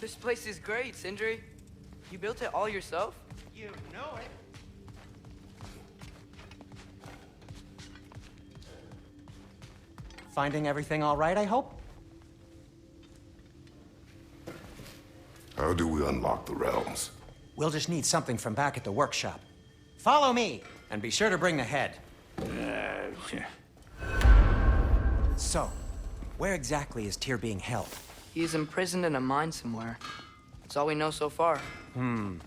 This place is great, Sindri. You built it all yourself? You know it. Finding everything all right, I hope? How do we unlock the realms? We'll just need something from back at the workshop. Follow me, and be sure to bring the head. So, where exactly is Tyr being held? He is imprisoned in a mine somewhere. That's all we know so far. The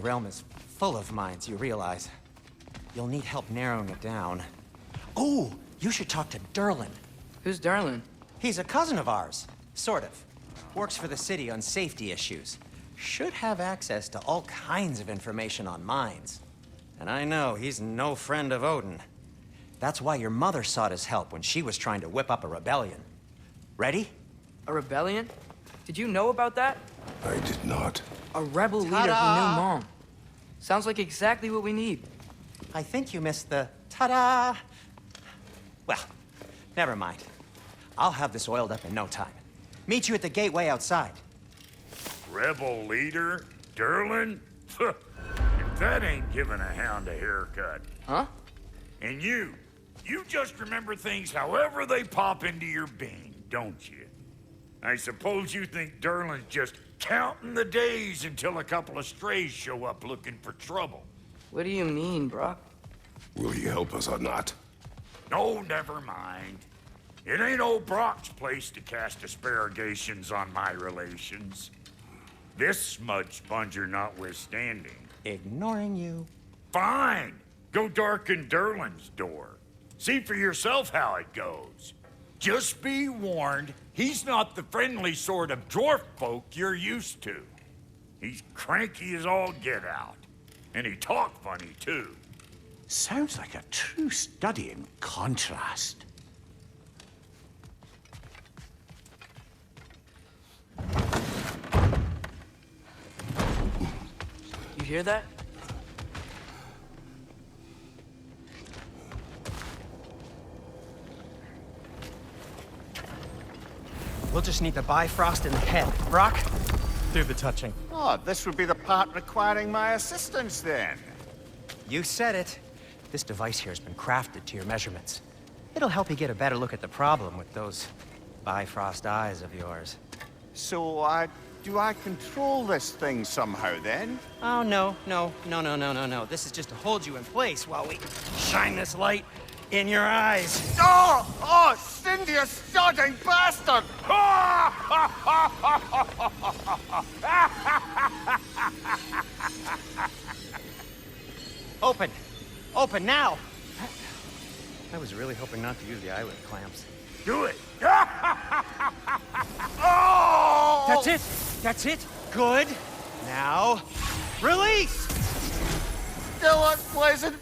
realm is full of mines, you realize. You'll need help narrowing it down. Oh, you should talk to Durlin. Who's Darlin? He's a cousin of ours, sort of. Works for the city on safety issues. Should have access to all kinds of information on mines. And I know he's no friend of Odin. That's why your mother sought his help when she was trying to whip up a rebellion. Ready? A rebellion? Did you know about that? I did not. A rebel leader who knew Mom. Sounds like exactly what we need. I think you missed the ta-da. Well, never mind. I'll have this oiled up in no time. Meet you at the gateway outside. Rebel leader? Durlin? If that ain't giving a hound a haircut. Huh? And you just remember things however they pop into your bean, don't you? I suppose you think Durlin's just counting the days until a couple of strays show up looking for trouble. What do you mean, Brock? Will he help us or not? No, never mind. It ain't old Brock's place to cast asparagations on my relations. This smudge sponger notwithstanding. Ignoring you. Fine! Go darken Durlin's door. See for yourself how it goes. Just be warned, he's not the friendly sort of dwarf folk you're used to. He's cranky as all get out. And he talk funny, too. Sounds like a true study in contrast. You hear that? We'll just need the Bifrost in the head. Brock, do the touching. Oh, this would be the part requiring my assistance then. You said it. This device here has been crafted to your measurements. It'll help you get a better look at the problem with those Bifrost eyes of yours. So, do I control this thing somehow then? Oh, no. This is just to hold you in place while we shine this light in your eyes. Oh, Cindy, you sodding bastard! Open now! I was really hoping not to use the eyelid clamps. Do it! Oh! That's it! Good! Now, release! Still unpleasant.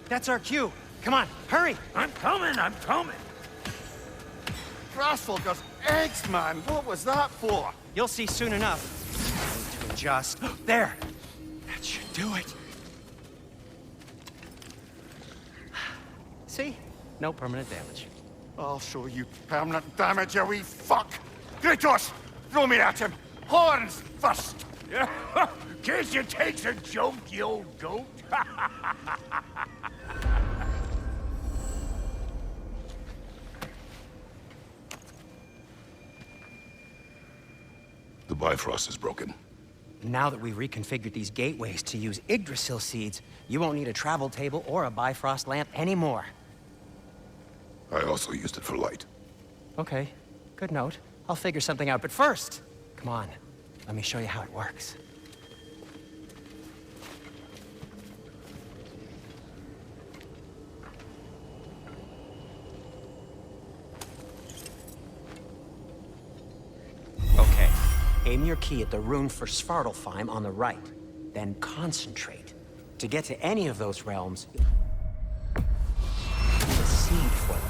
That's our cue. Come on, hurry! I'm coming! Grassfolker's eggs, man. What was that for? You'll see soon enough. I need to adjust. There! That should do it. See? No permanent damage. I'll show you permanent damage, you wee fuck! Kratos! Throw me at him! Horns first! Case you takes a joke, you old goat. The Bifrost is broken. Now that we've reconfigured these gateways to use Yggdrasil seeds, you won't need a travel table or a Bifrost lamp anymore. I also used it for light. Okay, good note. I'll figure something out, but first, come on, let me show you how it works. Okay, aim your key at the rune for Svartalfheim on the right, then concentrate. To get to any of those realms, the seed for them.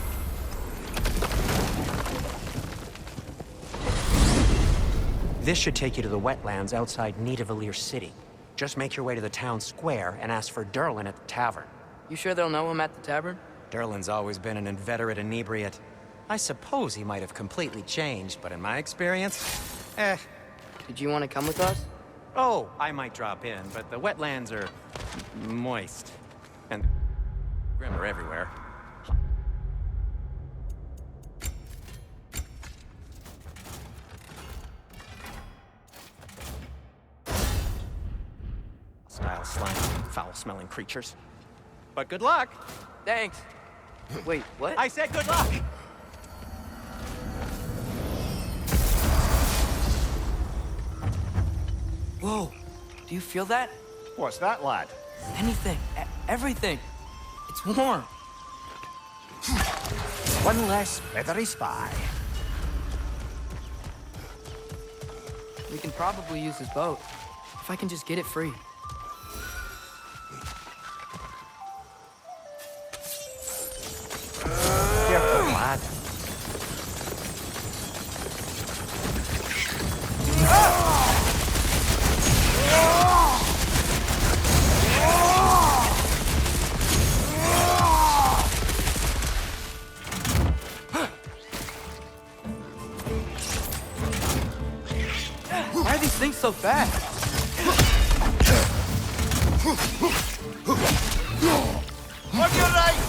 This should take you to the wetlands outside Nidavellir City. Just make your way to the town square and ask for Durlin at the tavern. You sure they'll know him at the tavern? Durlin's always been an inveterate inebriate. I suppose he might have completely changed, but in my experience, Did you want to come with us? Oh, I might drop in, but the wetlands are moist. And grim are everywhere. Hostile, slimy, foul-smelling creatures. But good luck! Thanks. Wait, what? I said good luck! Whoa, do you feel that? What's that, lad? Anything, everything. It's warm. One less feathery spy. We can probably use this boat. If I can just get it free. Careful, lad. Why are these things so fast? On your right!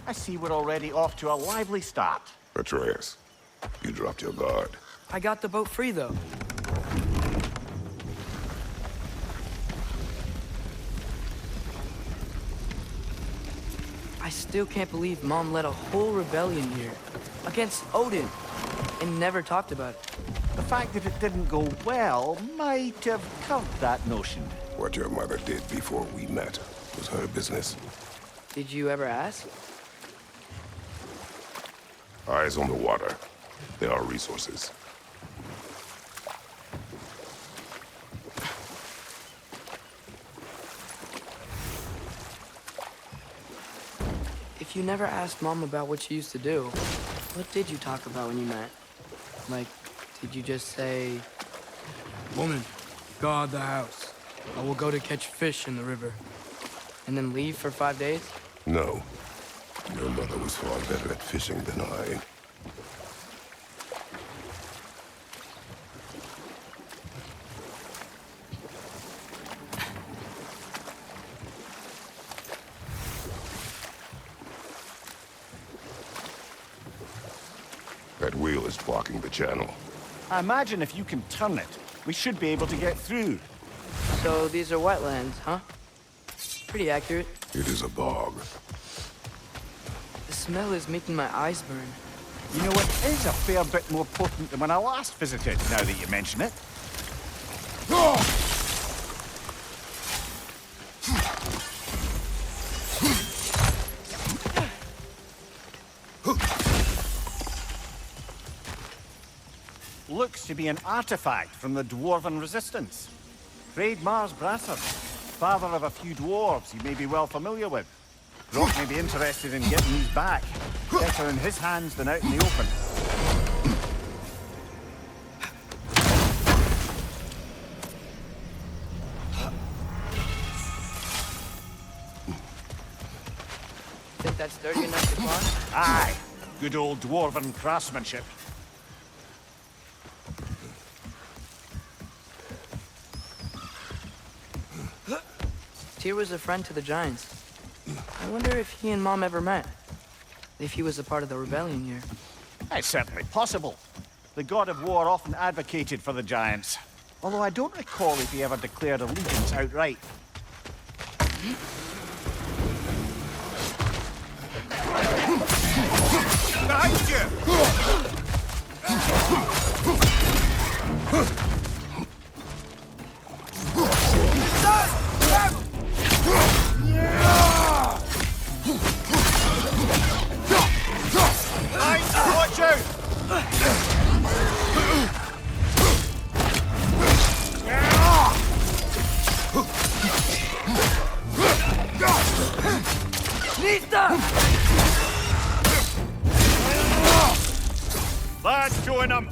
I see we're already off to a lively start. Atreus, you dropped your guard. I got the boat free, though. I still can't believe Mom led a whole rebellion here. Against Odin. And never talked about it. The fact that it didn't go well might have curbed that notion. What your mother did before we met was her business. Did you ever ask? Eyes on the water. There are resources. If you never asked Mom about what she used to do, what did you talk about when you met? Like, did you just say, "Woman, guard the house. I will go to catch fish in the river," and then leave for 5 days? No. Your mother was far better at fishing than I. That wheel is blocking the channel. I imagine if you can turn it, we should be able to get through. So these are wetlands, huh? Pretty accurate. It is a bog. The smell is making my eyes burn. You know, it is a fair bit more potent than when I last visited, now that you mention it. Looks to be an artifact from the Dwarven Resistance. Mars Brasser, father of a few dwarves you may be well familiar with. Rock may be interested in getting these back. Better in his hands than out in the open. Think that's sturdy enough to climb? Aye, good old Dwarven craftsmanship. Tyr was a friend to the Giants. I wonder if he and Mom ever met. If he was a part of the rebellion here. It's certainly possible. The God of War often advocated for the Giants. Although I don't recall if he ever declared allegiance outright. Behind you! Watch out! Nista! bad showing them.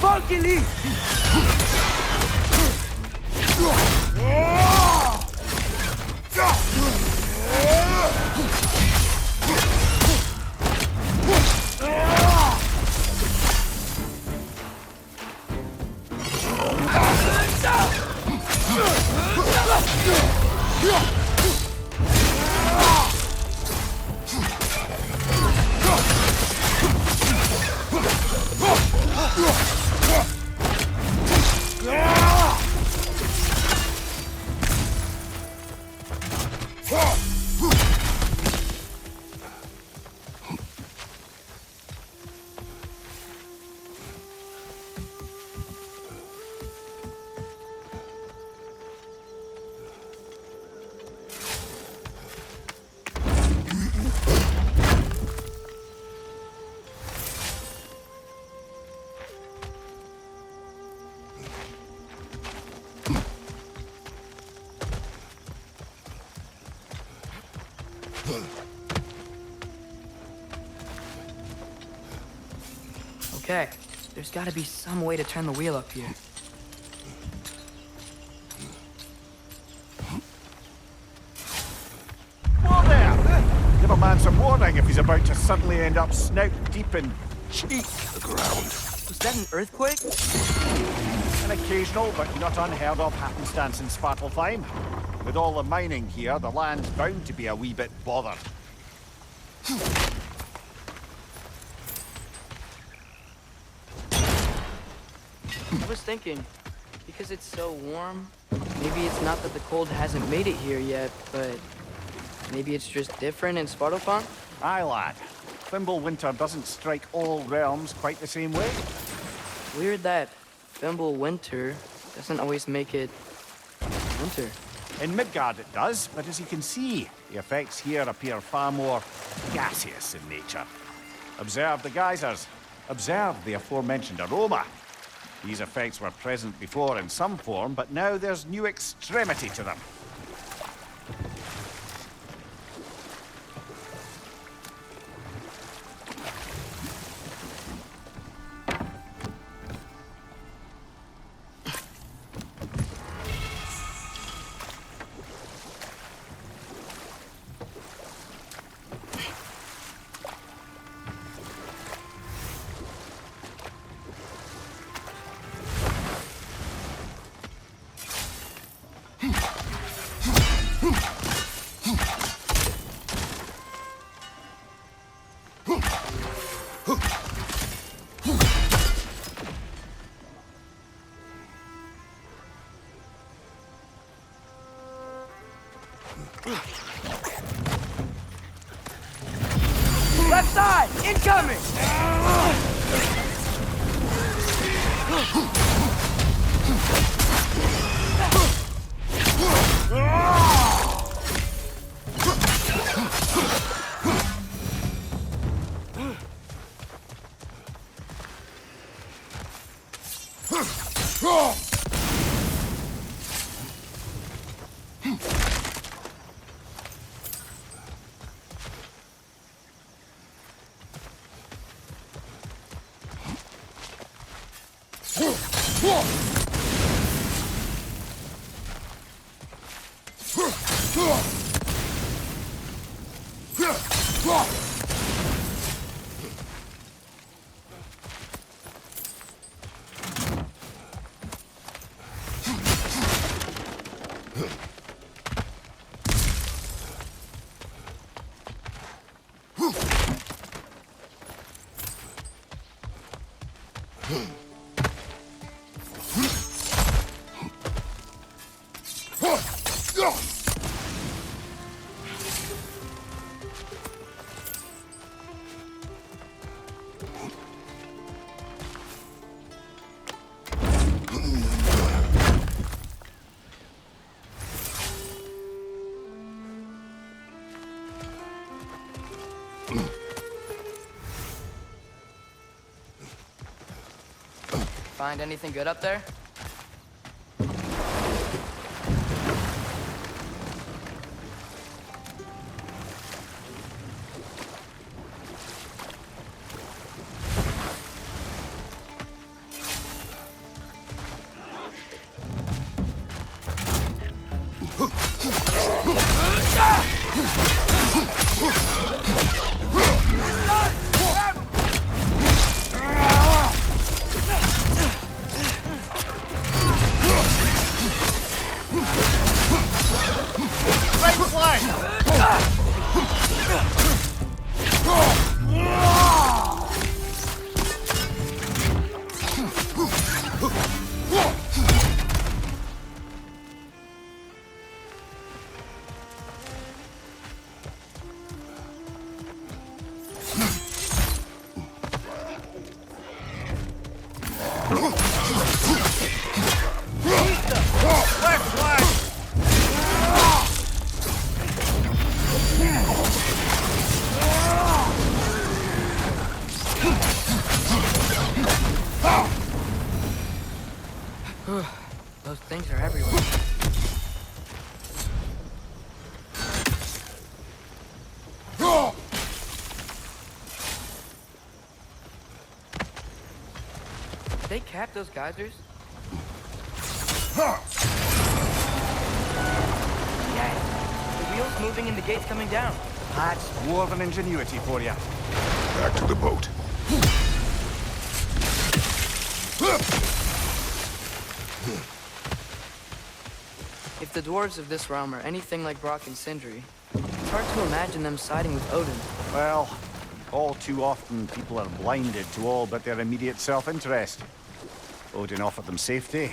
Fucking leave! Okay, there's gotta be some way to turn the wheel up here. Whoa there! Give a man some warning if he's about to suddenly end up snout deep in cheek. The ground. Was that an earthquake? An occasional but not unheard of happenstance in Svartalfheim. With all the mining here, the land's bound to be a wee bit bothered. I was thinking, because it's so warm, maybe it's not that the cold hasn't made it here yet, but maybe it's just different in Svartalfheim? Aye, lad. Thimble winter doesn't strike all realms quite the same way. Weird that Thimble winter doesn't always make it winter. In Midgard it does, but as you can see, the effects here appear far more gaseous in nature. Observe the geysers. Observe the aforementioned aroma. These effects were present before in some form, but now there's new extremity to them. Left side! Incoming! Find anything good up there? Left flank! Those things are everywhere. Did they cap those geysers? Yeah, the wheels moving and the gates coming down. That's dwarven ingenuity for you. Back to the boat. If the dwarves of this realm are anything like Brock and Sindri, it's hard to imagine them siding with Odin. Well, all too often people are blinded to all but their immediate self-interest. Odin offered them safety,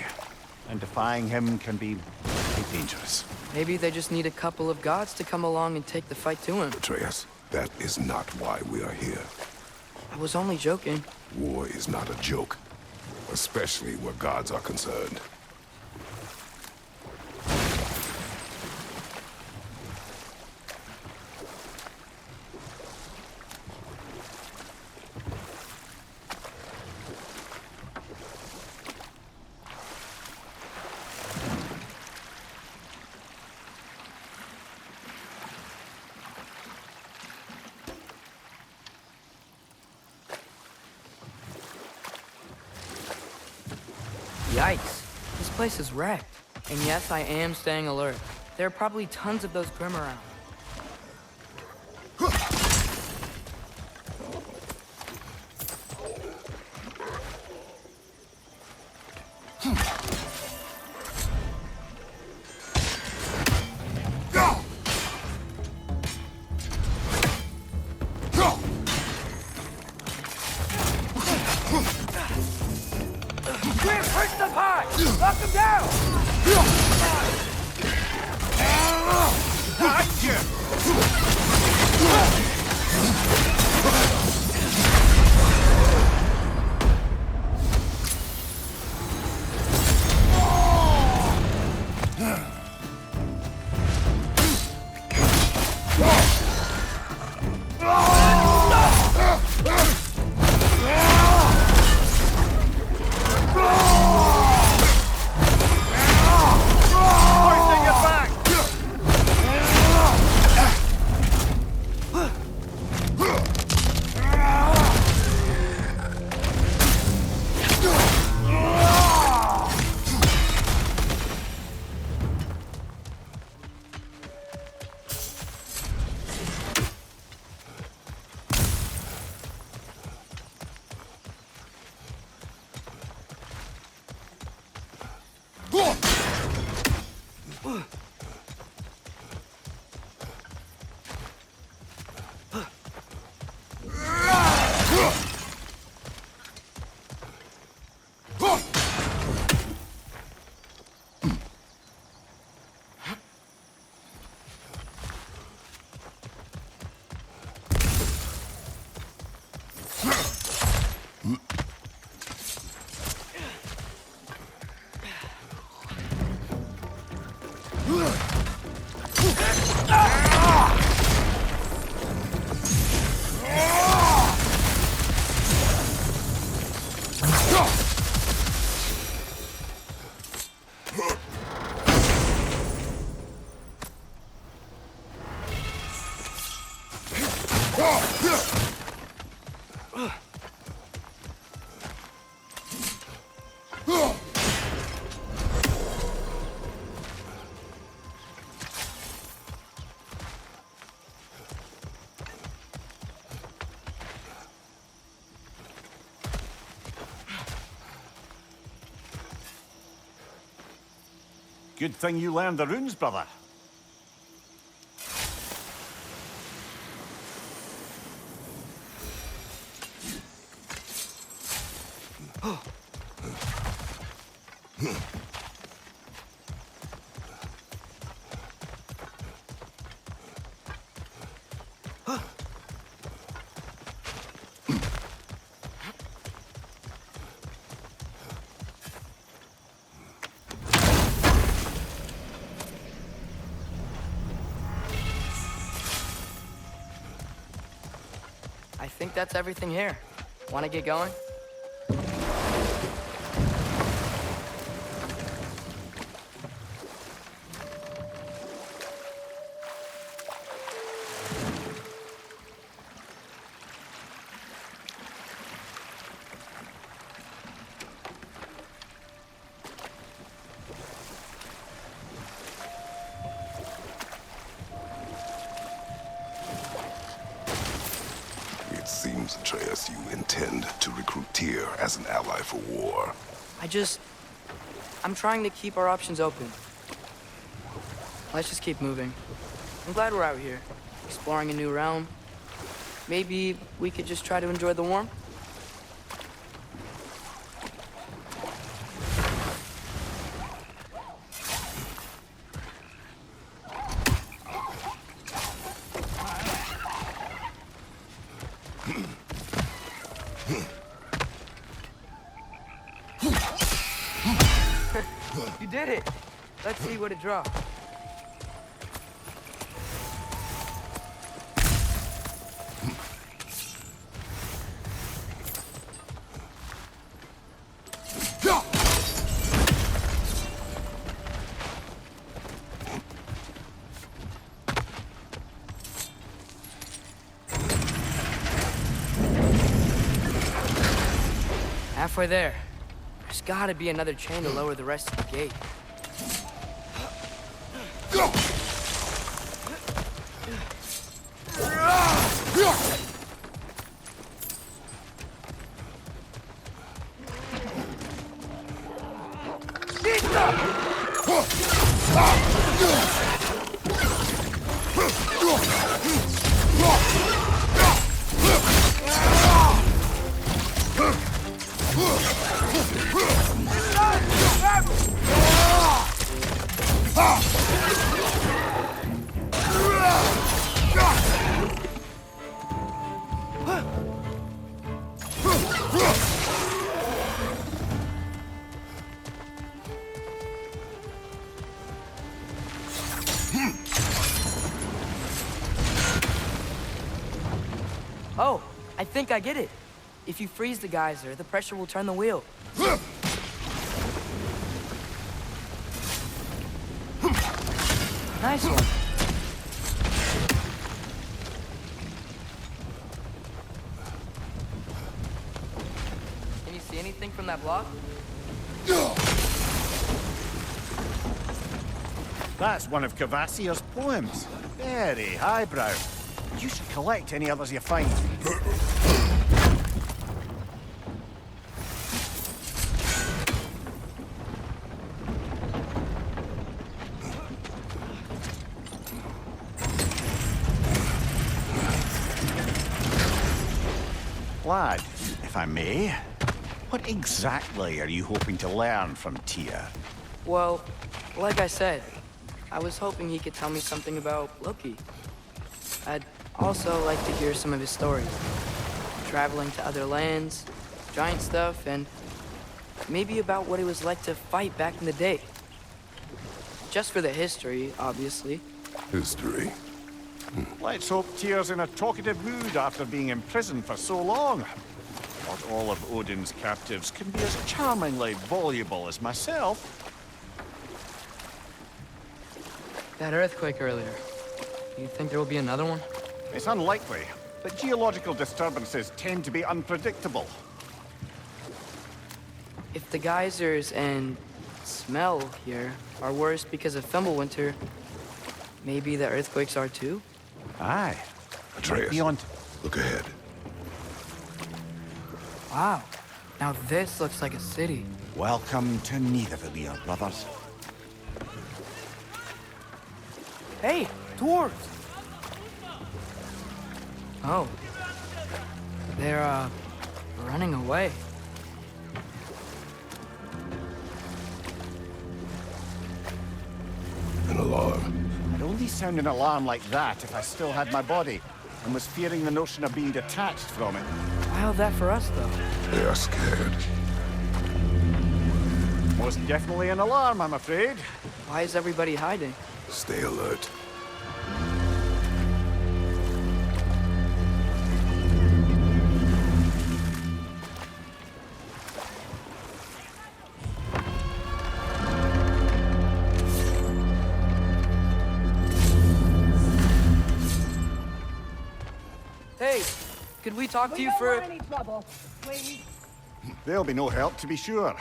and defying him can be very dangerous. Maybe they just need a couple of gods to come along and take the fight to him. Atreus, that is not why we are here. I was only joking. War is not a joke, especially where gods are concerned. Yikes. This place is wrecked. And yes, I am staying alert. There are probably tons of those Grim around. Push them hard! Knock them down! Good thing you learned the runes, brother. I think that's everything here. Want to get going? It seems, Atreus, you intend to recruit Tyr as an ally for war. I'm trying to keep our options open. Let's just keep moving. I'm glad we're out here, exploring a new realm. Maybe we could just try to enjoy the warmth? You did it! Let's see what it drops. Halfway there. There's gotta be another chain to lower the rest of the gate. Oh, I think I get it. If you freeze the geyser, the pressure will turn the wheel. Nice one. Can you see anything from that block? That's one of Cavassier's poems. Very highbrow. You should collect any others you find. Lad, if I may, what exactly are you hoping to learn from Tyr? Well, like I said, I was hoping he could tell me something about Loki. I'd also like to hear some of his stories. Traveling to other lands, giant stuff, and maybe about what it was like to fight back in the day. Just for the history, obviously. History. Let's hope Tyr's in a talkative mood after being imprisoned for so long. Not all of Odin's captives can be as charmingly voluble as myself. That earthquake earlier. Do you think there will be another one? It's unlikely, but geological disturbances tend to be unpredictable. If the geysers and smell here are worse because of Fimbulwinter, maybe the earthquakes are too? Aye. Atreus, Beyond. look ahead. Wow. Now this looks like a city. Welcome to Nidavellir, brothers. Hey, dwarves! Oh. They're, running away. An alarm. I'd only sound an alarm like that if I still had my body, and was fearing the notion of being detached from it. How's that for us, though? They are scared. Most definitely an alarm, I'm afraid. Why is everybody hiding? Stay alert. could we talk to you don't for... want any trouble, please. There'll be no help, to be sure.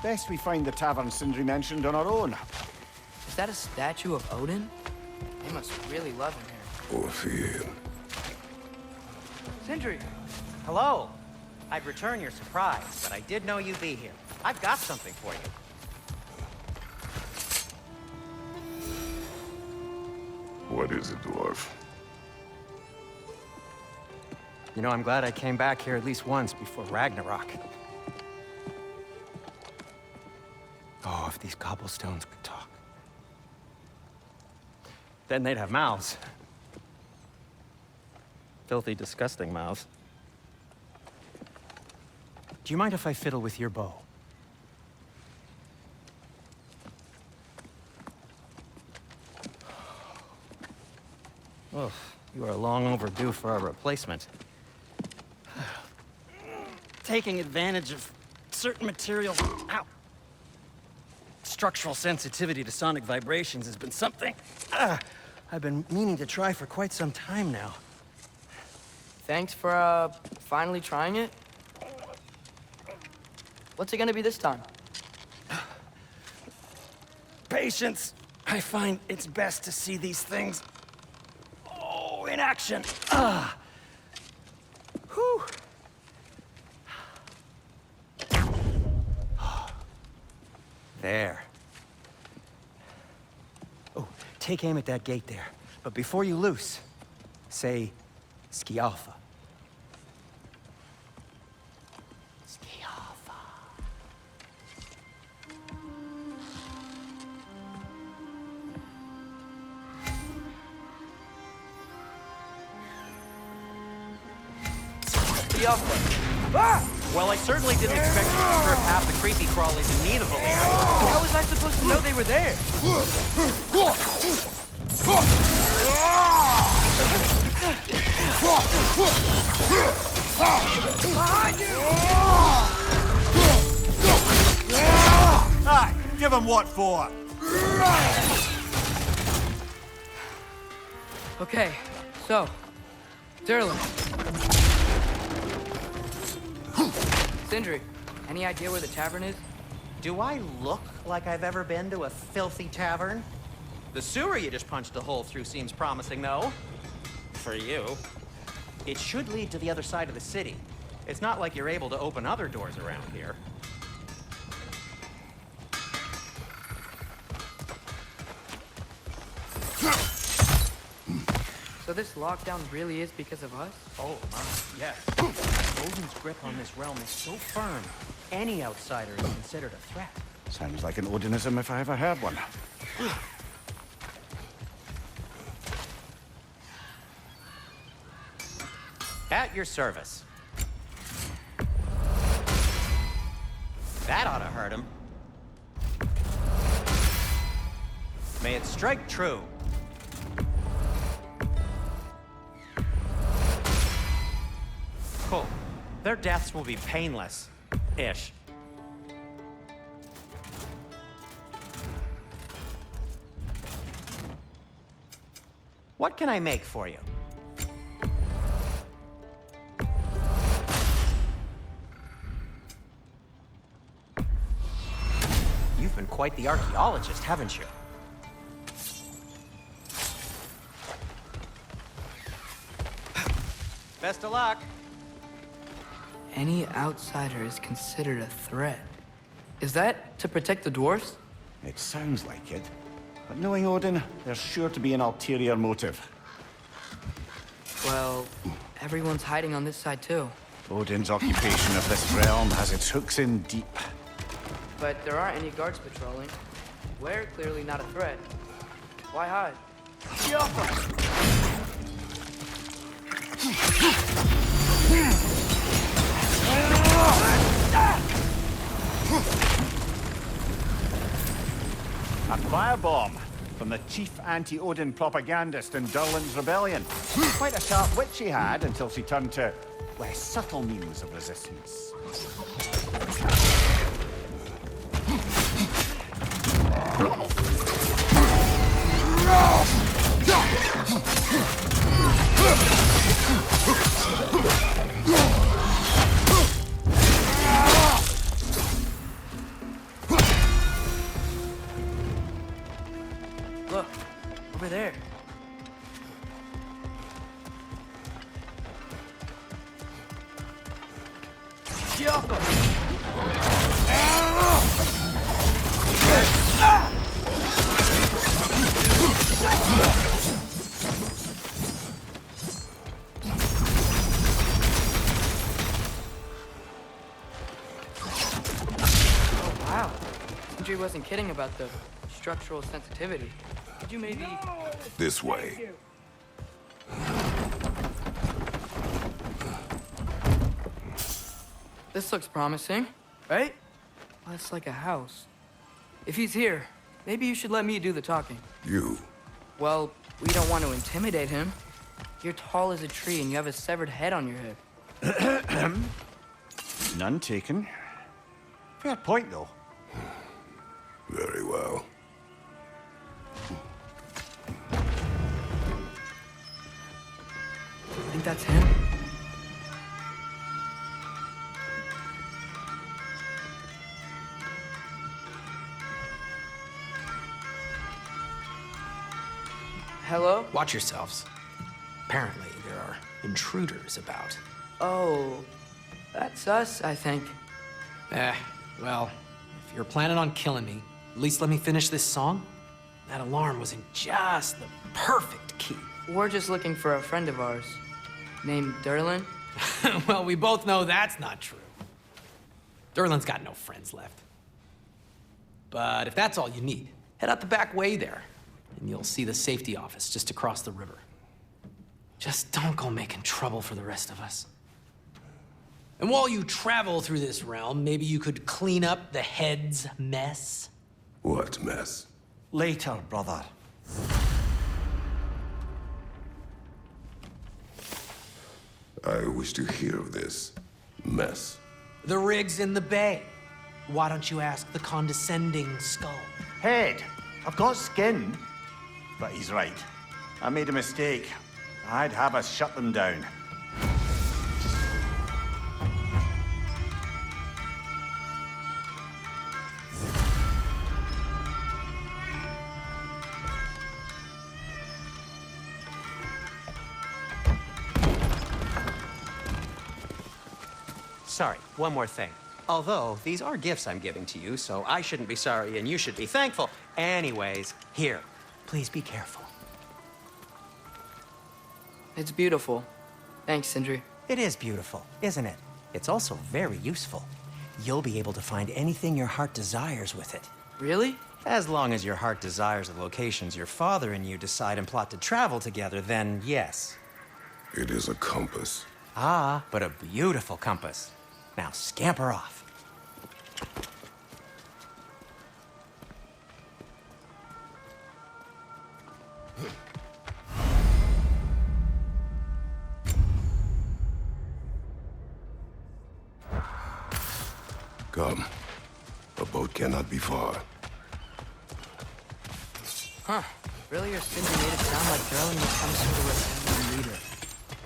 Best we find the tavern Sindri mentioned on our own. Is that a statue of Odin? They must really love him here. Orphean. Sindri! Hello. I'd return your surprise, but I did know you'd be here. I've got something for you. What is it, dwarf? You know, I'm glad I came back here at least once before Ragnarok. Oh, if these cobblestones could talk. Then they'd have mouths. Filthy, disgusting mouths. Do you mind if I fiddle with your bow? Oh, you are long overdue for a replacement. Taking advantage of certain materials. Ow. Structural sensitivity to sonic vibrations has been something I've been meaning to try for quite some time now. Thanks for, finally trying it. What's it gonna be this time? Patience. I find it's best to see these things, in action. Whew. There. Oh, take aim at that gate there. But before you loose, say, Ski Alpha. Ski Alpha. Ski Alpha. Well, I certainly didn't expect you to strip half the creepy crawlies immediately. How was I supposed to know they were there? Behind you! Aye, give him what for. Okay, so, Durlin. Sindri, any idea where the tavern is? Do I look like I've ever been to a filthy tavern? The sewer you just punched a hole through seems promising, though. For you. It should lead to the other side of the city. It's not like you're able to open other doors around here. So this lockdown really is because of us? Oh, yes. Odin's grip on this realm is so firm, any outsider is considered a threat. Sounds like an Odinism if I ever heard one. At your service. That ought to hurt him. May it strike true. Cool. Their deaths will be painless-ish. What can I make for you? You've been quite the archaeologist, haven't you? Best of luck. Any outsider is considered a threat. Is that to protect the dwarfs? It sounds like it. But knowing Odin, there's sure to be an ulterior motive. Well, everyone's hiding on this side too. Odin's occupation of this realm has its hooks in deep. But there aren't any guards patrolling. We're clearly not a threat. Why hide? A firebomb from the chief anti-Odin propagandist in Durlin's rebellion. Quite a sharp wit she had until she turned to less subtle means of resistance. Wow. Sindri wasn't kidding about the structural sensitivity. Could you maybe... This way. This looks promising, right? Well, it's like a house. If he's here, maybe you should let me do the talking. You. Well, we don't want to intimidate him. You're tall as a tree and you have a severed head on your head. None taken. Fair point, though. Very well. I think that's him. Hello? Watch yourselves. Apparently, there are intruders about. Oh, that's us, I think. Well, if you're planning on killing me, at least let me finish this song. That alarm was in just the perfect key. We're just looking for a friend of ours named Derlin. Well, we both know that's not true. Derlin's got no friends left. But if that's all you need, head out the back way there, and you'll see the safety office just across the river. Just don't go making trouble for the rest of us. And while you travel through this realm, maybe you could clean up the head's mess? What mess? Later, brother. I wish to hear of this mess. The rig's in the bay. Why don't you ask the condescending skull? Head, I've got skin. But he's right. I made a mistake. I'd have us shut them down. Sorry, one more thing. Although, these are gifts I'm giving to you, so I shouldn't be sorry and you should be thankful. Anyways, here, please be careful. It's beautiful. Thanks, Sindri. It is beautiful, isn't it? It's also very useful. You'll be able to find anything your heart desires with it. Really? As long as your heart desires the locations your father and you decide and plot to travel together, then yes. It is a compass. Ah, but a beautiful compass. Now scamper off. Come. A boat cannot be far. Huh. Really, your Sindri made it sound like Derlin was some sort of rebellion leader.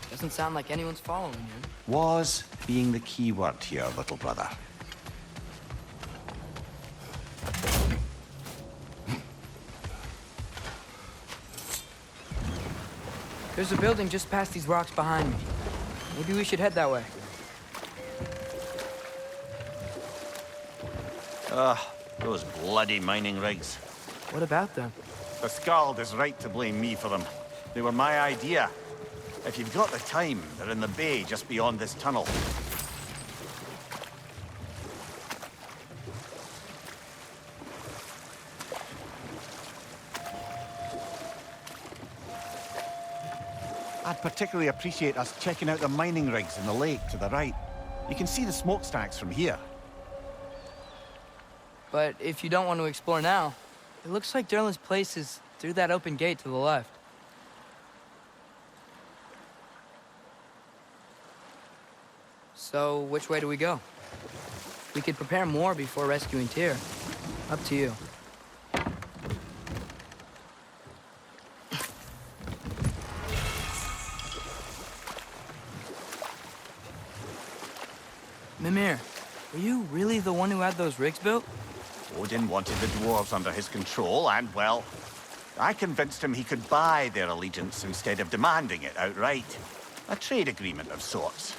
Doesn't sound like anyone's following him. Was being the key word here, little brother. There's a building just past these rocks behind me. Maybe we should head that way. Those bloody mining rigs. What about them? The Skald is right to blame me for them. They were my idea. If you've got the time, they're in the bay just beyond this tunnel. I'd particularly appreciate us checking out the mining rigs in the lake to the right. You can see the smokestacks from here. But if you don't want to explore now, it looks like Derlin's place is through that open gate to the left. So, which way do we go? We could prepare more before rescuing Tyr. Up to you. Mimir, were you really the one who had those rigs built? Odin wanted the dwarves under his control, and, well, I convinced him he could buy their allegiance instead of demanding it outright. A trade agreement of sorts.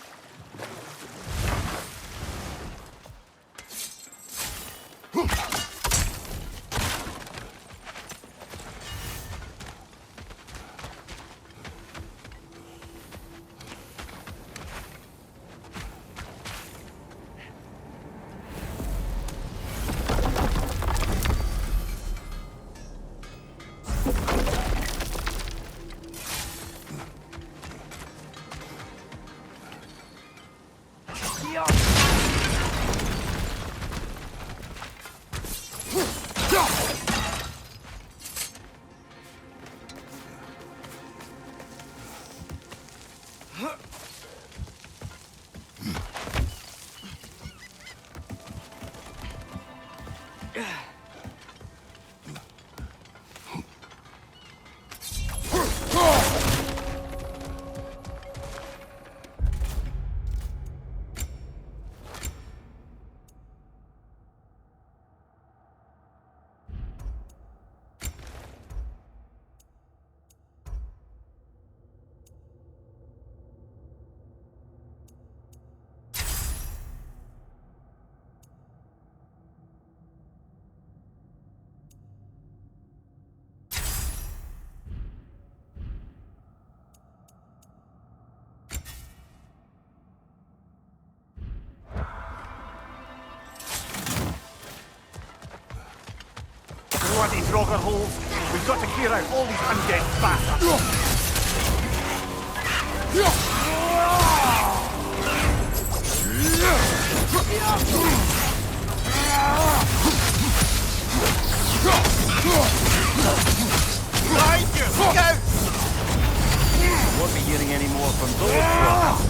bloody Draugr holes. We've got to clear out all these undead bastards. Behind you! Look out! Won't be hearing any more from those blocks.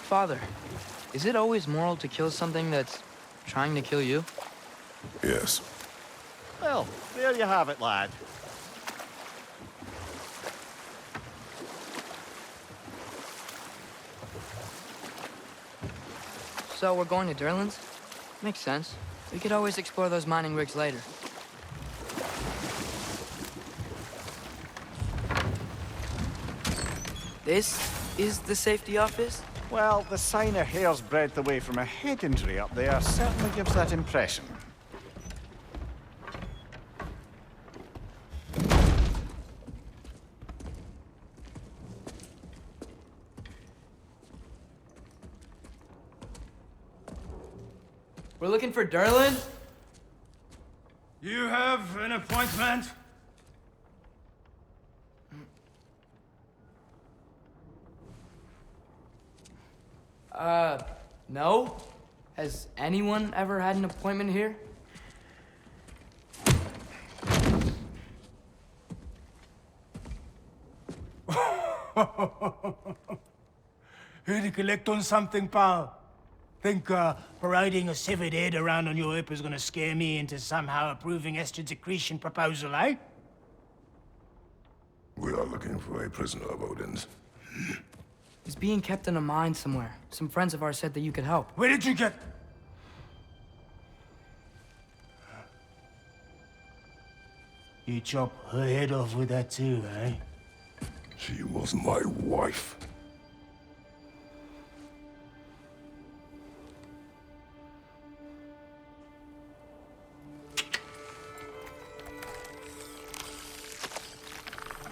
Father, is it always moral to kill something that's trying to kill you? Yes. Well, there you have it, lad. So we're going to Durlan's? Makes sense. We could always explore those mining rigs later. This is the safety office? Well, the sign a hair's breadth away from a head injury up there certainly gives that impression. We're looking for Durlan? You have an appointment? No? Has anyone ever had an appointment here? Here to collect on something, pal? Think parading a severed head around on your hip is gonna scare me into somehow approving Esther's accretion proposal, eh? We are looking for a prisoner of Odin's. He's being kept in a mine somewhere. Some friends of ours said that you could help. Where did you get... You chop her head off with that too, eh? She was my wife.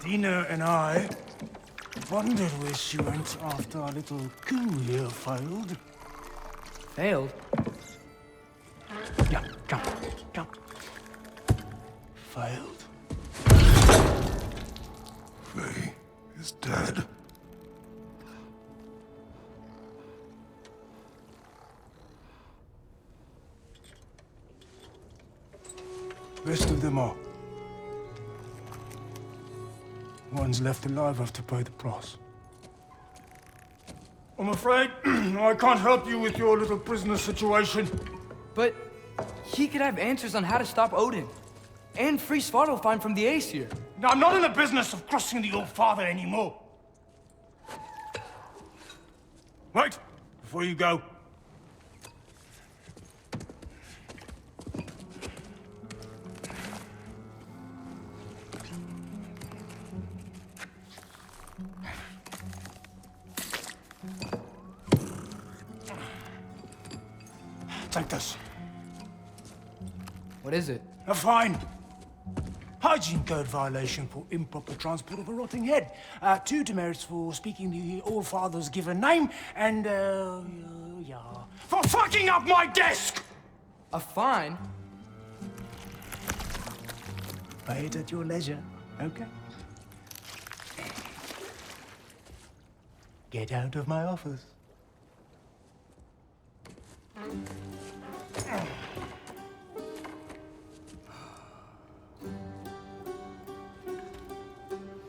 Dina and I wondered where she went after our little coup here failed. Failed? Yeah, jump, jump. Failed. Faye is dead. Rest of them are. One's left alive have to pay the price. I'm afraid I can't help you with your little prisoner situation. But he could have answers on how to stop Odin. And free Svartalfheim from the Aesir. Now, I'm not in the business of crossing the old father anymore. Right, before you go. Take this. What is it? A fine. Hygiene code violation for improper transport of a rotting head. 2 demerits for speaking the All-Father's given name, and, yeah, for fucking up my desk! A fine? Pay it at your leisure, okay? Get out of my office.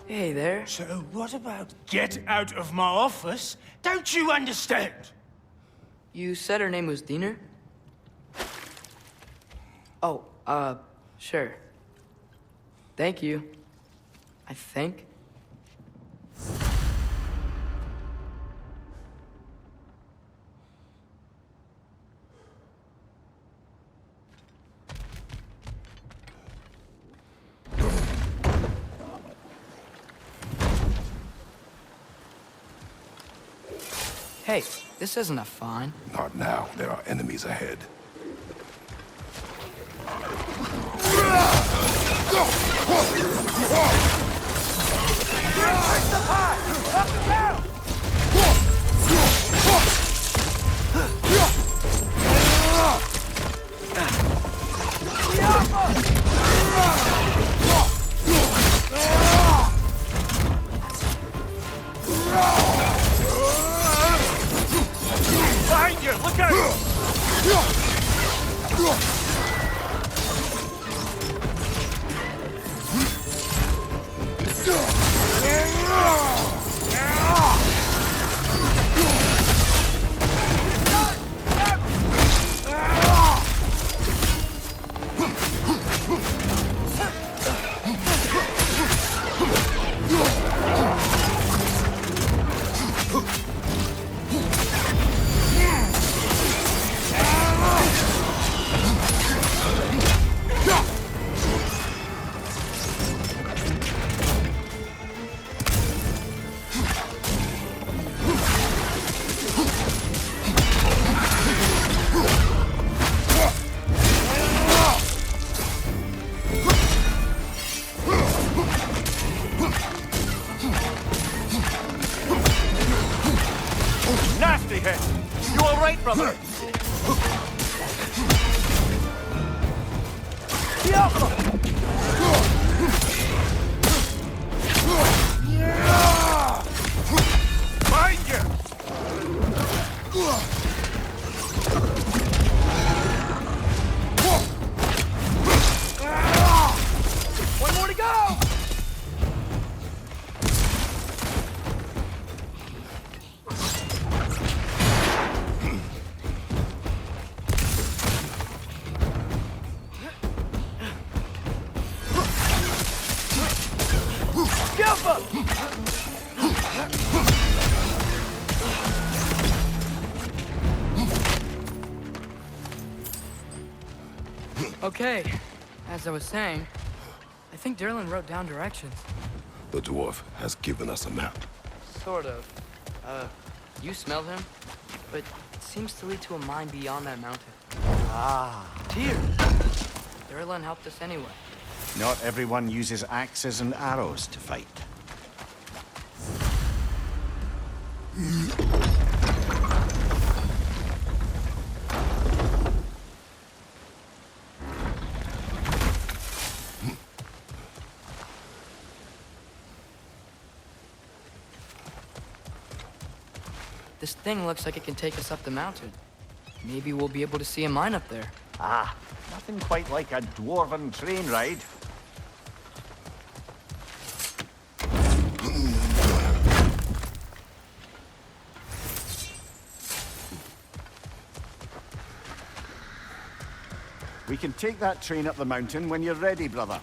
Hey there. So what about get out of my office? Don't you understand? You said her name was Diener? Oh, sure. Thank you. I think. Hey, this isn't a fine. Not now. There are enemies ahead. Behind you! Look out! Nasty hit! You all right, brother? Behind you! One more to go! Okay, as I was saying, I think Derlin wrote down directions. The dwarf has given us a map. Sort of. You smelled him, but it seems to lead to a mine beyond that mountain. Ah. Tyr! Derlin helped us anyway. Not everyone uses axes and arrows to fight. This thing looks like it can take us up the mountain. Maybe we'll be able to see a mine up there. Ah, nothing quite like a dwarven train ride. We can take that train up the mountain when you're ready, brother.